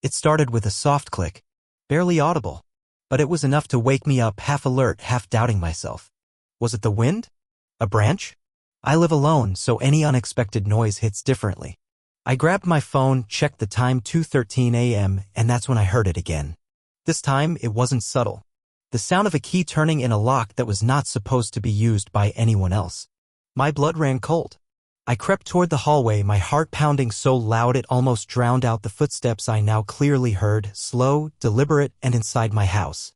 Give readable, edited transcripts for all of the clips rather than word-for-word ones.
It started with a soft click, barely audible, but it was enough to wake me up half alert, half doubting myself. Was it the wind? A branch? I live alone, so any unexpected noise hits differently. I grabbed my phone, checked the time, 2:13 a.m., and that's when I heard it again. This time, it wasn't subtle. The sound of a key turning in a lock that was not supposed to be used by anyone else. My blood ran cold. I crept toward the hallway, my heart pounding so loud it almost drowned out the footsteps I now clearly heard, slow, deliberate, and inside my house.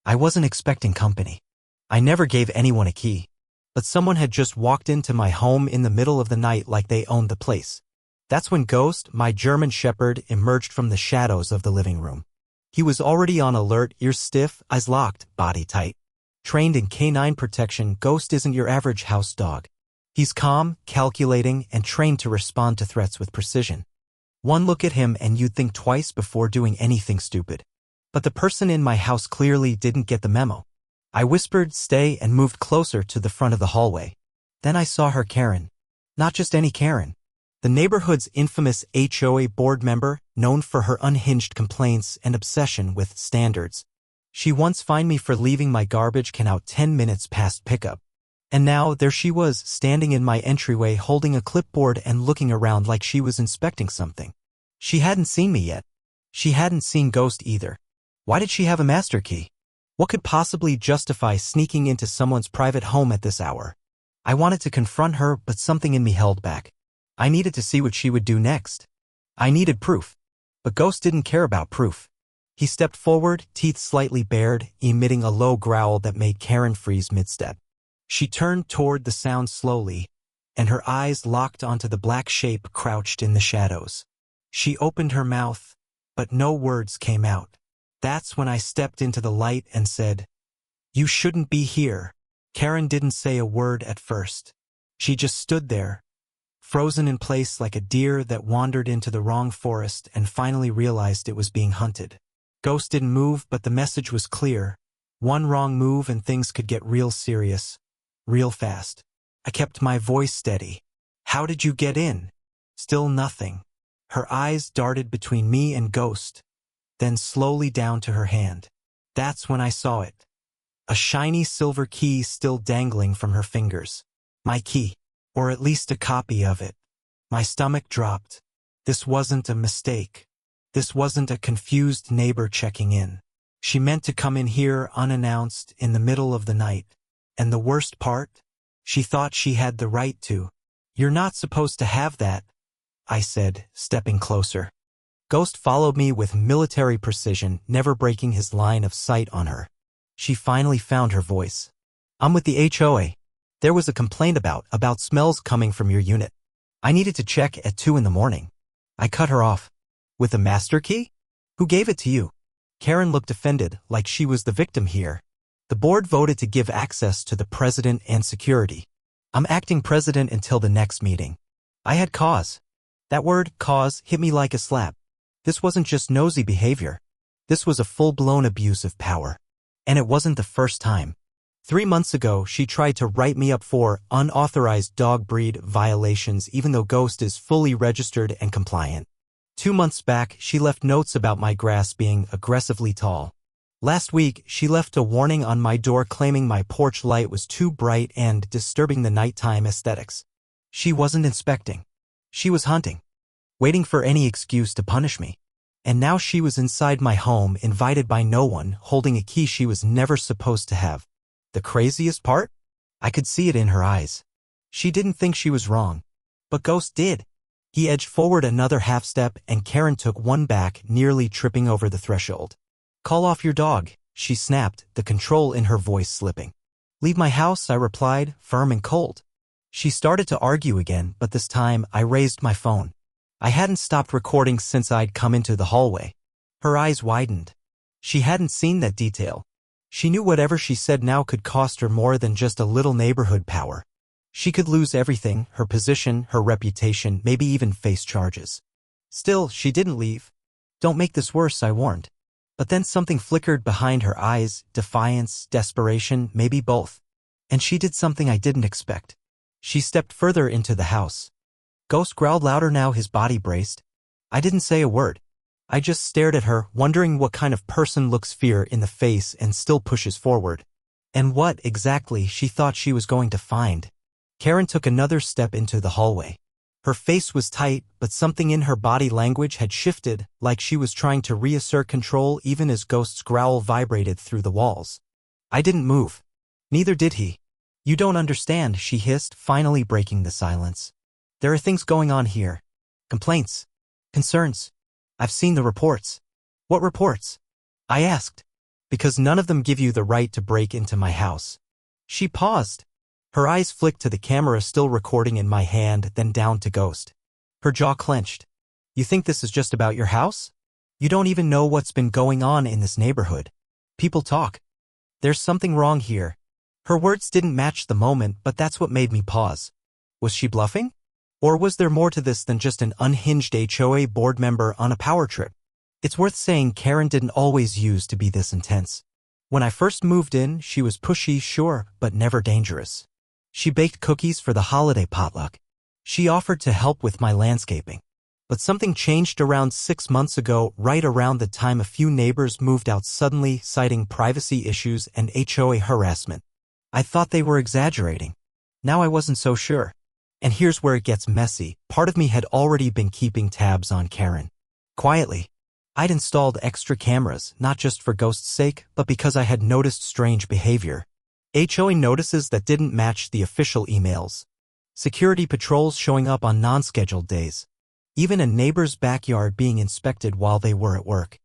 I wasn't expecting company. I never gave anyone a key. But someone had just walked into my home in the middle of the night like they owned the place. That's when Ghost, my German Shepherd, emerged from the shadows of the living room. He was already on alert, ears stiff, eyes locked, body tight. Trained in canine protection, Ghost isn't your average house dog. He's calm, calculating, and trained to respond to threats with precision. One look at him and you'd think twice before doing anything stupid. But the person in my house clearly didn't get the memo. I whispered, "Stay," and moved closer to the front of the hallway. Then I saw her, Karen. Not just any Karen. The neighborhood's infamous HOA board member, known for her unhinged complaints and obsession with standards. She once fined me for leaving my garbage can out 10 minutes past pickup. And now there she was, standing in my entryway holding a clipboard and looking around like she was inspecting something. She hadn't seen me yet. She hadn't seen Ghost either. Why did she have a master key? What could possibly justify sneaking into someone's private home at this hour? I wanted to confront her, but something in me held back. I needed to see what she would do next. I needed proof. But Ghost didn't care about proof. He stepped forward, teeth slightly bared, emitting a low growl that made Karen freeze mid-step. She turned toward the sound slowly, and her eyes locked onto the black shape crouched in the shadows. She opened her mouth, but no words came out. That's when I stepped into the light and said, "You shouldn't be here." Karen didn't say a word at first. She just stood there, frozen in place like a deer that wandered into the wrong forest and finally realized it was being hunted. Ghost didn't move, but the message was clear. One wrong move and things could get real serious. Real fast. I kept my voice steady. "How did you get in?" Still nothing. Her eyes darted between me and Ghost, then slowly down to her hand. That's when I saw it. A shiny silver key still dangling from her fingers. My key. Or at least a copy of it. My stomach dropped. This wasn't a mistake. This wasn't a confused neighbor checking in. She meant to come in here unannounced in the middle of the night. And the worst part? She thought she had the right to. "You're not supposed to have that," I said, stepping closer. Ghost followed me with military precision, never breaking his line of sight on her. She finally found her voice. "I'm with the HOA. There was a complaint about smells coming from your unit. I needed to check at 2 in the morning. I cut her off. "With a master key? Who gave it to you?" Karen looked offended, like she was the victim here. "The board voted to give access to the president and security. I'm acting president until the next meeting." I had cause. That word, cause, hit me like a slap. This wasn't just nosy behavior. This was a full-blown abuse of power. And it wasn't the first time. 3 months ago, she tried to write me up for unauthorized dog breed violations even though Ghost is fully registered and compliant. 2 months back, she left notes about my grass being aggressively tall. Last week, she left a warning on my door claiming my porch light was too bright and disturbing the nighttime aesthetics. She wasn't inspecting. She was hunting. Waiting for any excuse to punish me. And now she was inside my home, invited by no one, holding a key she was never supposed to have. The craziest part? I could see it in her eyes. She didn't think she was wrong. But Ghost did. He edged forward another half step and Karen took one back, nearly tripping over the threshold. "Call off your dog," she snapped, the control in her voice slipping. "Leave my house," I replied, firm and cold. She started to argue again, but this time I raised my phone. I hadn't stopped recording since I'd come into the hallway. Her eyes widened. She hadn't seen that detail. She knew whatever she said now could cost her more than just a little neighborhood power. She could lose everything, her position, her reputation, maybe even face charges. Still, she didn't leave. "Don't make this worse," I warned. But then something flickered behind her eyes, defiance, desperation, maybe both. And she did something I didn't expect. She stepped further into the house. Ghost growled louder now, his body braced. I didn't say a word. I just stared at her, wondering what kind of person looks fear in the face and still pushes forward. And what, exactly, she thought she was going to find. Karen took another step into the hallway. Her face was tight, but something in her body language had shifted, like she was trying to reassert control even as Ghost's growl vibrated through the walls. I didn't move. Neither did he. You don't understand, she hissed, finally breaking the silence. There are things going on here. Complaints. Concerns. I've seen the reports. What reports? I asked. Because none of them give you the right to break into my house. She paused. Her eyes flicked to the camera still recording in my hand, then down to Ghost. Her jaw clenched. You think this is just about your house? You don't even know what's been going on in this neighborhood. People talk. There's something wrong here. Her words didn't match the moment, but that's what made me pause. Was she bluffing? Or was there more to this than just an unhinged HOA board member on a power trip? It's worth saying Karen didn't always use to be this intense. When I first moved in, she was pushy, sure, but never dangerous. She baked cookies for the holiday potluck. She offered to help with my landscaping. But something changed around 6 months ago, right around the time a few neighbors moved out suddenly, citing privacy issues and HOA harassment. I thought they were exaggerating. Now I wasn't so sure. And here's where it gets messy. Part of me had already been keeping tabs on Karen. Quietly. I'd installed extra cameras, not just for Ghost's sake, but because I had noticed strange behavior. HOA notices that didn't match the official emails. Security patrols showing up on non-scheduled days. Even a neighbor's backyard being inspected while they were at work.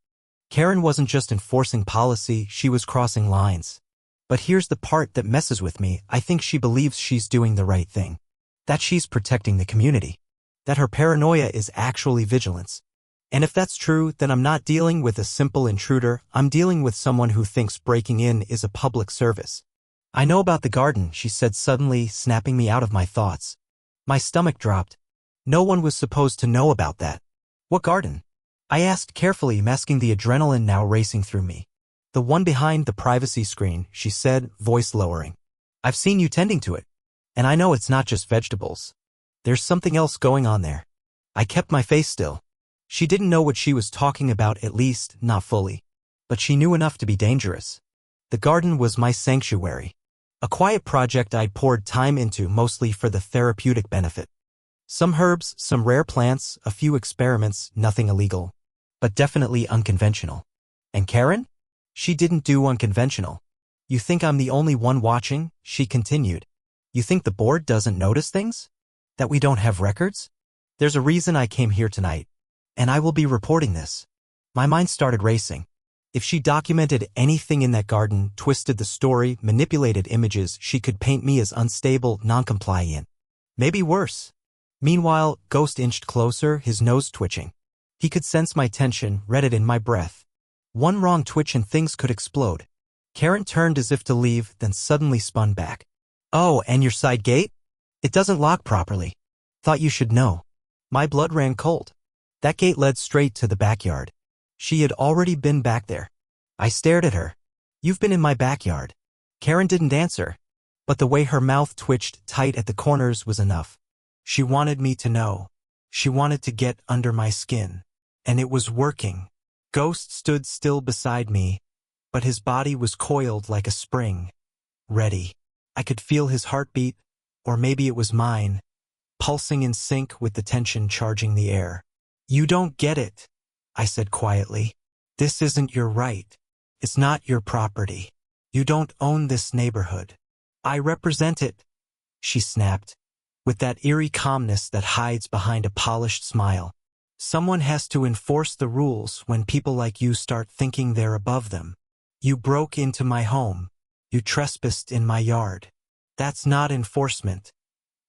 Karen wasn't just enforcing policy, she was crossing lines. But here's the part that messes with me. I think she believes she's doing the right thing. That she's protecting the community. That her paranoia is actually vigilance. And if that's true, then I'm not dealing with a simple intruder, I'm dealing with someone who thinks breaking in is a public service. I know about the garden, she said suddenly, snapping me out of my thoughts. My stomach dropped. No one was supposed to know about that. What garden? I asked carefully, masking the adrenaline now racing through me. The one behind the privacy screen, she said, voice lowering. I've seen you tending to it. And I know it's not just vegetables. There's something else going on there. I kept my face still. She didn't know what she was talking about, at least, not fully. But she knew enough to be dangerous. The garden was my sanctuary. A quiet project I'd poured time into, mostly for the therapeutic benefit. Some herbs, some rare plants, a few experiments, nothing illegal. But definitely unconventional. And Karen? She didn't do unconventional. You think I'm the only one watching? She continued. You think the board doesn't notice things? That we don't have records? There's a reason I came here tonight. And I will be reporting this. My mind started racing. If she documented anything in that garden, twisted the story, manipulated images, she could paint me as unstable, non-compliant. Maybe worse. Meanwhile, Ghost inched closer, his nose twitching. He could sense my tension, read it in my breath. One wrong twitch and things could explode. Karen turned as if to leave, then suddenly spun back. Oh, and your side gate? It doesn't lock properly. Thought you should know. My blood ran cold. That gate led straight to the backyard. She had already been back there. I stared at her. You've been in my backyard. Karen didn't answer, but the way her mouth twitched tight at the corners was enough. She wanted me to know. She wanted to get under my skin. And it was working. Ghost stood still beside me, but his body was coiled like a spring. Ready. I could feel his heartbeat, or maybe it was mine, pulsing in sync with the tension charging the air. You don't get it, I said quietly. This isn't your right. It's not your property. You don't own this neighborhood. I represent it, she snapped, with that eerie calmness that hides behind a polished smile. Someone has to enforce the rules when people like you start thinking they're above them. You broke into my home. You trespassed in my yard. That's not enforcement.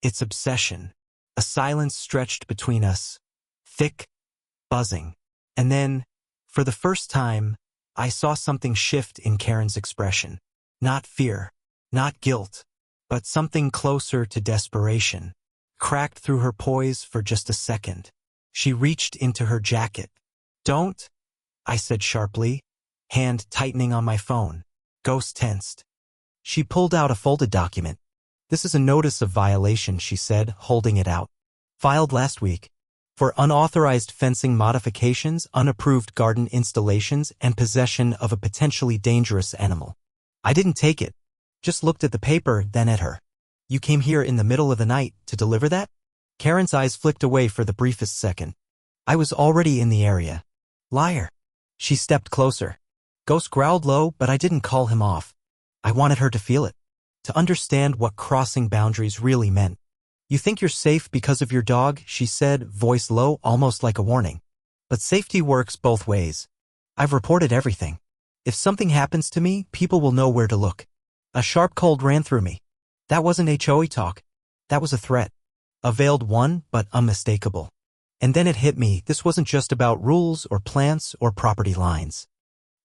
It's obsession. A silence stretched between us. Thick, buzzing. And then, for the first time, I saw something shift in Karen's expression. Not fear, not guilt, but something closer to desperation. Cracked through her poise for just a second. She reached into her jacket. Don't, I said sharply, hand tightening on my phone. Ghost tensed. She pulled out a folded document. This is a notice of violation, she said, holding it out. Filed last week. for unauthorized fencing modifications, unapproved garden installations, and possession of a potentially dangerous animal. I didn't take it. Just looked at the paper, then at her. You came here in the middle of the night to deliver that? Karen's eyes flicked away for the briefest second. I was already in the area. Liar. She stepped closer. Ghost growled low, but I didn't call him off. I wanted her to feel it. To understand what crossing boundaries really meant. You think you're safe because of your dog, she said, voice low, almost like a warning. But safety works both ways. I've reported everything. If something happens to me, people will know where to look. A sharp cold ran through me. That wasn't HOA talk. That was a threat. A veiled one, but unmistakable. And then it hit me, this wasn't just about rules or plants or property lines.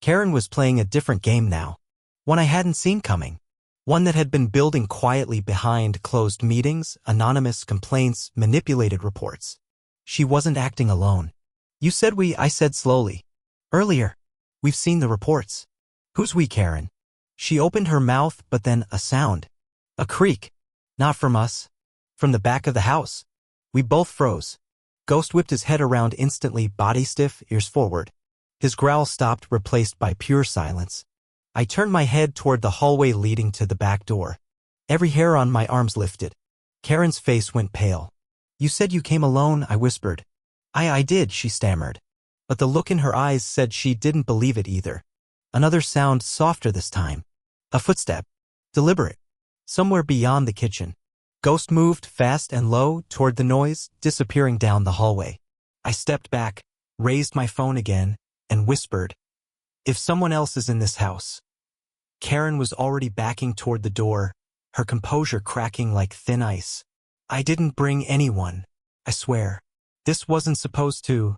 Karen was playing a different game now. One I hadn't seen coming. One that had been building quietly behind closed meetings, anonymous complaints, manipulated reports. She wasn't acting alone. You said I said slowly. Earlier. We've seen the reports. Who's we, Karen? She opened her mouth, but then a sound. A creak. Not from us. From the back of the house. We both froze. Ghost whipped his head around instantly, body stiff, ears forward. His growl stopped, replaced by pure silence. I turned my head toward the hallway leading to the back door. Every hair on my arms lifted. Karen's face went pale. You said you came alone, I whispered. I did, she stammered. But the look in her eyes said she didn't believe it either. Another sound, softer this time. A footstep. Deliberate. Somewhere beyond the kitchen. Ghost moved fast and low toward the noise, disappearing down the hallway. I stepped back, raised my phone again, and whispered, if someone else is in this house. Karen was already backing toward the door, her composure cracking like thin ice. I didn't bring anyone, I swear. This wasn't supposed to.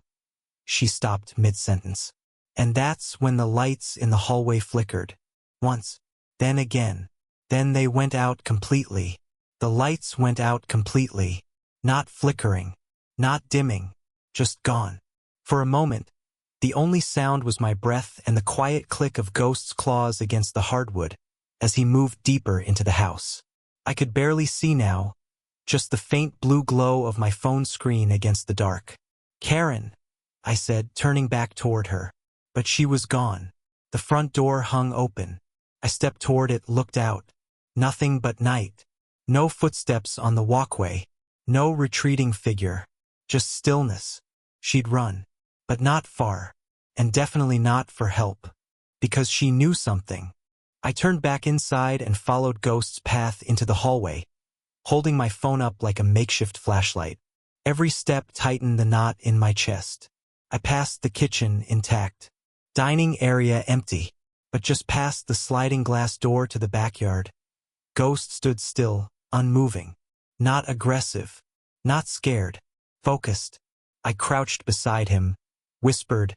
She stopped mid-sentence. And that's when the lights in the hallway flickered. Once. Then again. Then they went out completely. The lights went out completely. Not flickering. Not dimming. Just gone. For a moment, the only sound was my breath and the quiet click of Ghost's claws against the hardwood as he moved deeper into the house. I could barely see now, just the faint blue glow of my phone screen against the dark. Karen, I said, turning back toward her. But she was gone. The front door hung open. I stepped toward it, looked out. Nothing but night. No footsteps on the walkway. No retreating figure. Just stillness. She'd run. But not far. And definitely not for help. Because she knew something. I turned back inside and followed Ghost's path into the hallway, holding my phone up like a makeshift flashlight. Every step tightened the knot in my chest. I passed the kitchen intact. Dining area empty. But just past the sliding glass door to the backyard, Ghost stood still, unmoving. Not aggressive. Not scared. Focused. I crouched beside him, whispered,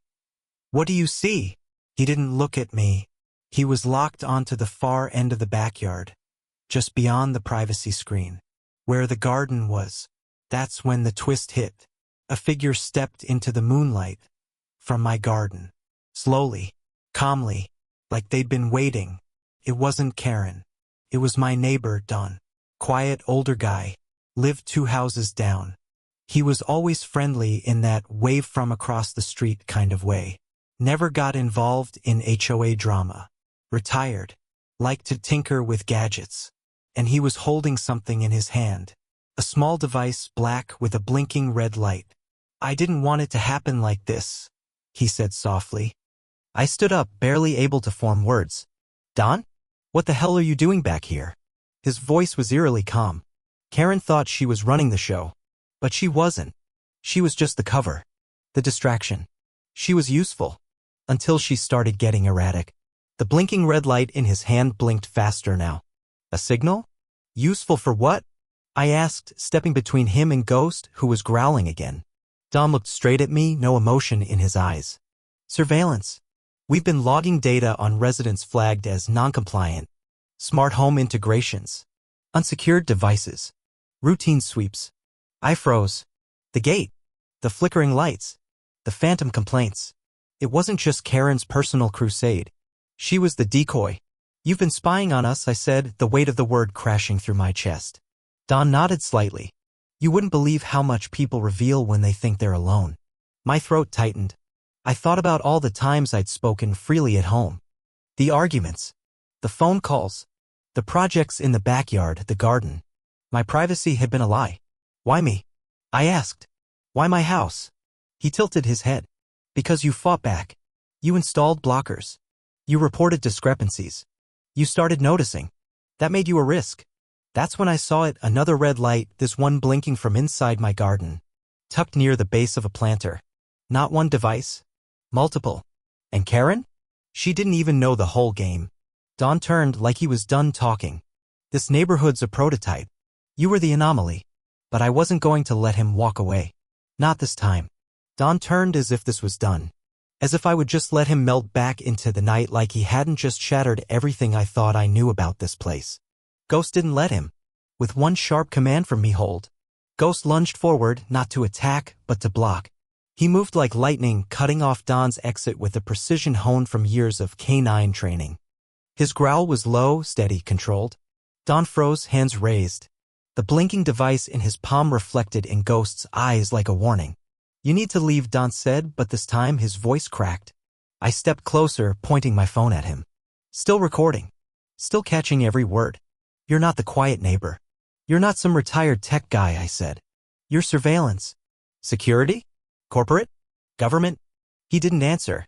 "What do you see?" He didn't look at me. He was locked onto the far end of the backyard, just beyond the privacy screen, where the garden was. That's when the twist hit. A figure stepped into the moonlight from my garden. Slowly, calmly, like they'd been waiting. It wasn't Karen. It was my neighbor, Don. Quiet, older guy. Lived 2 houses down. He was always friendly in that wave from across the street kind of way. Never got involved in HOA drama. Retired. Liked to tinker with gadgets. And he was holding something in his hand. A small device, black with a blinking red light. "I didn't want it to happen like this," he said softly. I stood up, barely able to form words. "Don? What the hell are you doing back here?" His voice was eerily calm. Karen thought she was running the show. But she wasn't. She was just the cover. The distraction. She was useful. Until she started getting erratic. The blinking red light in his hand blinked faster now. A signal? Useful for what? I asked, stepping between him and Ghost, who was growling again. Dom looked straight at me, no emotion in his eyes. "Surveillance. We've been logging data on residents flagged as non-compliant. Smart home integrations. Unsecured devices. Routine sweeps." I froze. The gate. The flickering lights. The phantom complaints. It wasn't just Karen's personal crusade. She was the decoy. "You've been spying on us," I said, the weight of the word crashing through my chest. Don nodded slightly. You wouldn't believe how much people reveal when they think they're alone. My throat tightened. I thought about all the times I'd spoken freely at home. The arguments. The phone calls. The projects in the backyard, the garden. My privacy had been a lie. Why me? I asked. Why my house? He tilted his head. Because you fought back. You installed blockers. You reported discrepancies. You started noticing. That made you a risk. That's when I saw it, another red light, this one blinking from inside my garden. Tucked near the base of a planter. Not one device. Multiple. And Karen? She didn't even know the whole game. Don turned like he was done talking. This neighborhood's a prototype. You were the anomaly. But I wasn't going to let him walk away. Not this time. Don turned as if this was done. As if I would just let him melt back into the night like he hadn't just shattered everything I thought I knew about this place. Ghost didn't let him. With one sharp command from me, hold. Ghost lunged forward, not to attack, but to block. He moved like lightning, cutting off Don's exit with a precision honed from years of canine training. His growl was low, steady, controlled. Don froze, hands raised. The blinking device in his palm reflected in Ghost's eyes like a warning. You need to leave, Don said, but this time his voice cracked. I stepped closer, pointing my phone at him. Still recording. Still catching every word. You're not the quiet neighbor. You're not some retired tech guy, I said. You're surveillance. Security? Corporate? Government? He didn't answer.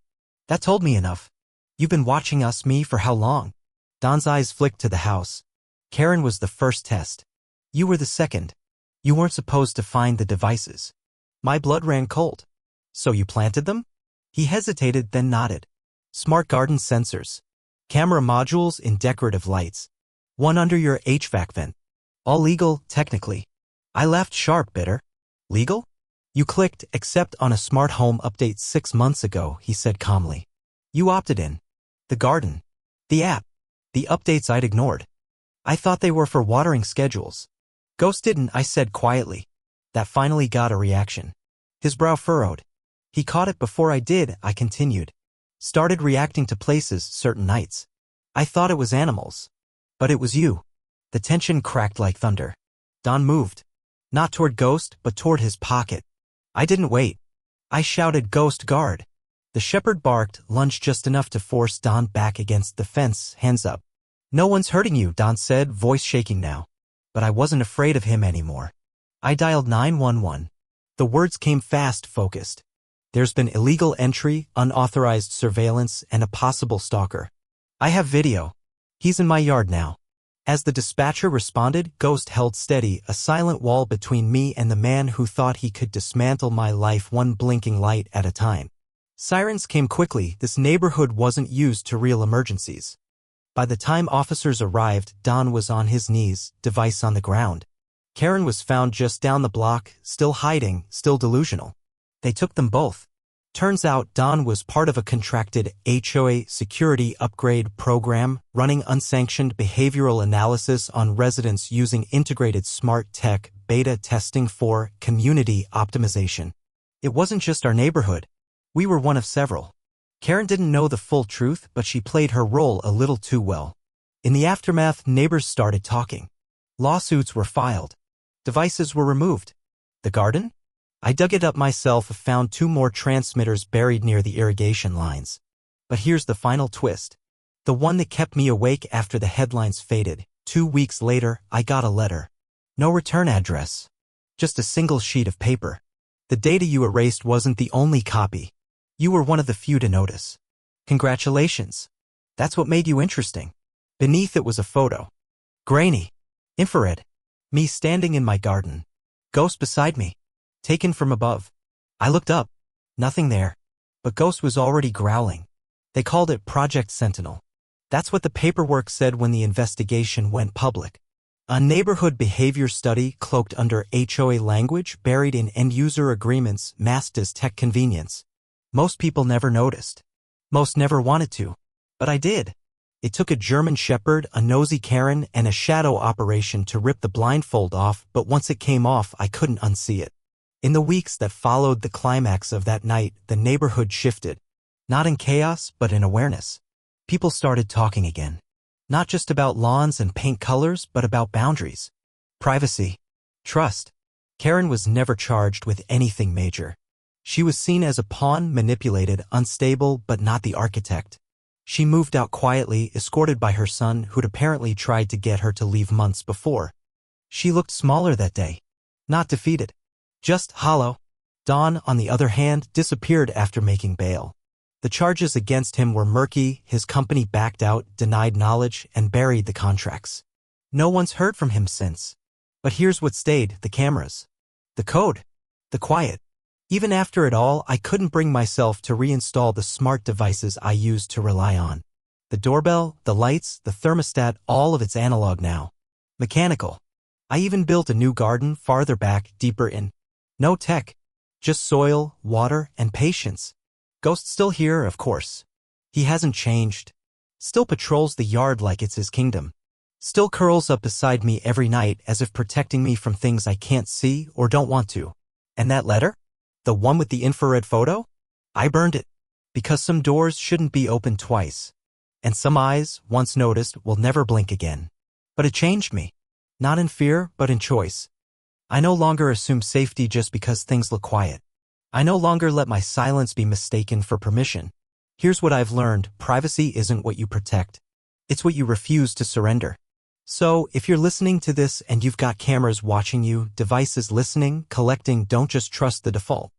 That told me enough. You've been watching us, me, for how long? Don's eyes flicked to the house. Karen was the first test. You were the second. You weren't supposed to find the devices. My blood ran cold. So you planted them? He hesitated, then nodded. Smart garden sensors. Camera modules in decorative lights. One under your HVAC vent. All legal, technically. I laughed sharp, bitter. Legal? You clicked accept on a smart home update 6 months ago, he said calmly. You opted in. The garden. The app. The updates I'd ignored. I thought they were for watering schedules. Ghost didn't, I said quietly. That finally got a reaction. His brow furrowed. He caught it before I did, I continued. Started reacting to places certain nights. I thought it was animals. But it was you. The tension cracked like thunder. Don moved. Not toward Ghost, but toward his pocket. I didn't wait. I shouted, Ghost, guard. The shepherd barked, lunged just enough to force Don back against the fence, hands up. No one's hurting you, Don said, voice shaking now. But I wasn't afraid of him anymore. I dialed 911. The words came fast, focused. There's been illegal entry, unauthorized surveillance, and a possible stalker. I have video. He's in my yard now. As the dispatcher responded, Ghost held steady, a silent wall between me and the man who thought he could dismantle my life one blinking light at a time. Sirens came quickly. This neighborhood wasn't used to real emergencies. By the time officers arrived, Don was on his knees, device on the ground. Karen was found just down the block, still hiding, still delusional. They took them both. Turns out Don was part of a contracted HOA security upgrade program running unsanctioned behavioral analysis on residents using integrated smart tech beta testing for community optimization. It wasn't just our neighborhood. We were one of several. Karen didn't know the full truth, but she played her role a little too well. In the aftermath, neighbors started talking. Lawsuits were filed. Devices were removed. The garden? I dug it up myself, found 2 more transmitters buried near the irrigation lines. But here's the final twist. The one that kept me awake after the headlines faded. 2 weeks later, I got a letter. No return address. Just a single sheet of paper. The data you erased wasn't the only copy. You were one of the few to notice. Congratulations. That's what made you interesting. Beneath it was a photo. Grainy. Infrared. Me standing in my garden. Ghost beside me. Taken from above. I looked up. Nothing there. But Ghost was already growling. They called it Project Sentinel. That's what the paperwork said when the investigation went public. A neighborhood behavior study cloaked under HOA language, buried in end-user agreements, masked as tech convenience. Most people never noticed. Most never wanted to. But I did. It took a German shepherd, a nosy Karen, and a shadow operation to rip the blindfold off, but once it came off, I couldn't unsee it. In the weeks that followed the climax of that night, the neighborhood shifted. Not in chaos, but in awareness. People started talking again. Not just about lawns and paint colors, but about boundaries. Privacy. Trust. Karen was never charged with anything major. She was seen as a pawn, manipulated, unstable, but not the architect. She moved out quietly, escorted by her son, who'd apparently tried to get her to leave months before. She looked smaller that day. Not defeated. Just hollow. Don, on the other hand, disappeared after making bail. The charges against him were murky, his company backed out, denied knowledge, and buried the contracts. No one's heard from him since. But here's what stayed: the cameras. The code. The quiet. Even after it all, I couldn't bring myself to reinstall the smart devices I used to rely on. The doorbell, the lights, the thermostat, all of it's analog now. Mechanical. I even built a new garden farther back, deeper in. No tech. Just soil, water, and patience. Ghost's still here, of course. He hasn't changed. Still patrols the yard like it's his kingdom. Still curls up beside me every night as if protecting me from things I can't see or don't want to. And that letter? The one with the infrared photo? I burned it. Because some doors shouldn't be opened twice. And some eyes, once noticed, will never blink again. But it changed me. Not in fear, but in choice. I no longer assume safety just because things look quiet. I no longer let my silence be mistaken for permission. Here's what I've learned: privacy isn't what you protect. It's what you refuse to surrender. So, if you're listening to this and you've got cameras watching you, devices listening, collecting, don't just trust the default.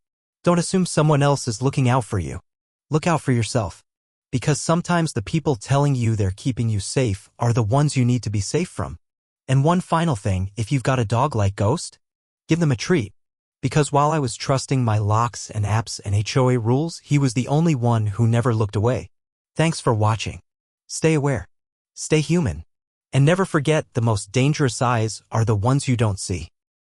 Don't assume someone else is looking out for you. Look out for yourself. Because sometimes the people telling you they're keeping you safe are the ones you need to be safe from. And one final thing: if you've got a dog like Ghost, give them a treat. Because while I was trusting my locks and apps and HOA rules, he was the only one who never looked away. Thanks for watching. Stay aware. Stay human. And never forget, the most dangerous eyes are the ones you don't see.